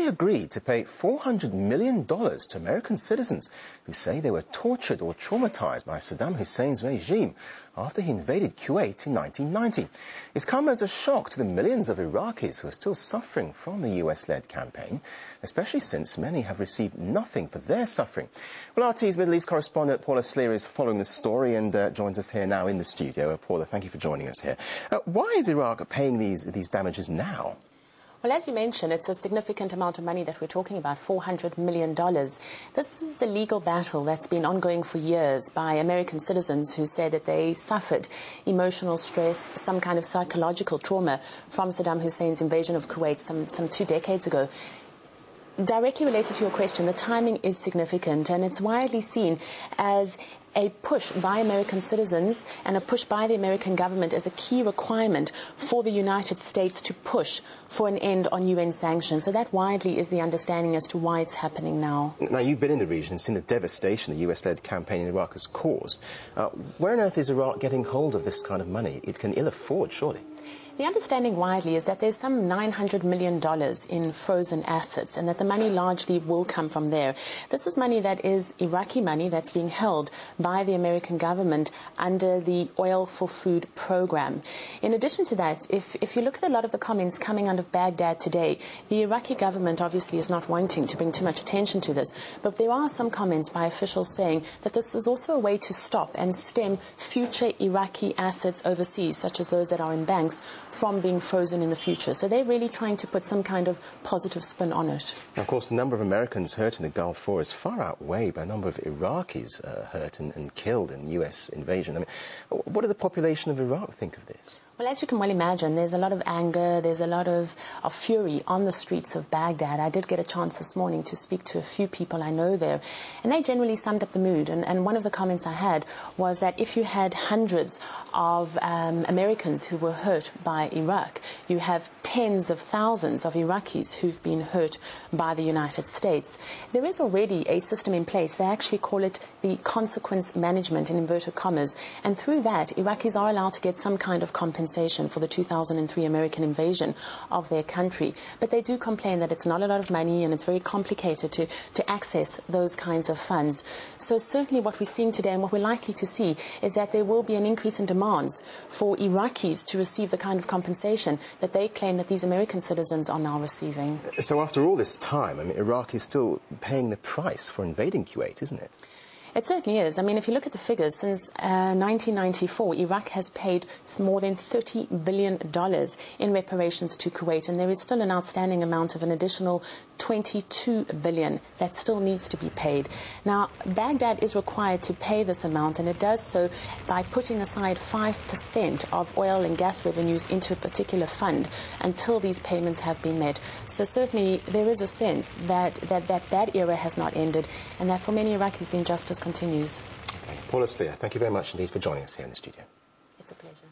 Turkey agreed to pay $400 million to American citizens who say they were tortured or traumatized by Saddam Hussein's regime after he invaded Kuwait in 1990. It's come as a shock to the millions of Iraqis who are still suffering from the US-led campaign, especially since many have received nothing for their suffering. Well, RT's Middle East correspondent Paula Sleary is following the story and joins us here now in the studio. Paula, thank you for joining us here. Why is Iraq paying these damages now? Well, as you mentioned, it's a significant amount of money that we're talking about, $400 million. This is a legal battle that's been ongoing for years by American citizens who say that they suffered emotional stress, some kind of psychological trauma from Saddam Hussein's invasion of Kuwait some 2 decades ago. Directly related to your question, the timing is significant, and it's widely seen as a push by American citizens and a push by the American government as a key requirement for the United States to push for an end on UN sanctions. So that widely is the understanding as to why it's happening now. Now, you've been in the region and seen the devastation the US-led campaign in Iraq has caused. Where on earth is Iraq getting hold of this kind of money? It can ill afford, surely. The understanding widely is that there's some $900 million in frozen assets and that the money largely will come from there. This is money that is Iraqi money that's being held by the American government under the Oil for Food program. In addition to that, if you look at a lot of the comments coming out of Baghdad today, the Iraqi government obviously is not wanting to bring too much attention to this, but there are some comments by officials saying that this is also a way to stop and stem future Iraqi assets overseas, such as those that are in banks, from being frozen in the future. So they're really trying to put some kind of positive spin on it. Now, of course, the number of Americans hurt in the Gulf War is far outweighed by the number of Iraqis hurt and killed in the US invasion. I mean, what do the population of Iraq think of this? Well, as you can well imagine, there's a lot of anger, there's a lot of fury on the streets of Baghdad. I did get a chance this morning to speak to a few people I know there, and they generally summed up the mood. And one of the comments I had was that if you had hundreds of Americans who were hurt by Iraq, you have tens of thousands of Iraqis who've been hurt by the United States. There is already a system in place. They actually call it the consequence management, in inverted commas, and through that, Iraqis are allowed to get some kind of compensation for the 2003 American invasion of their country. But they do complain that it's not a lot of money and it's very complicated to access those kinds of funds. So certainly what we're seeing today and what we're likely to see is that there will be an increase in demands for Iraqis to receive the kind of compensation that they claim that these American citizens are now receiving. So after all this time, I mean, Iraq is still paying the price for invading Kuwait, isn't it? It certainly is. I mean, if you look at the figures, since 1994, Iraq has paid more than $30 billion in reparations to Kuwait, and there is still an outstanding amount of an additional $22 billion that still needs to be paid. Now, Baghdad is required to pay this amount, and it does so by putting aside 5% of oil and gas revenues into a particular fund until these payments have been met. So certainly there is a sense that that era has not ended, and that for many Iraqis the injustice continues. Okay. Paula Sleary, thank you very much indeed for joining us here in the studio. It's a pleasure.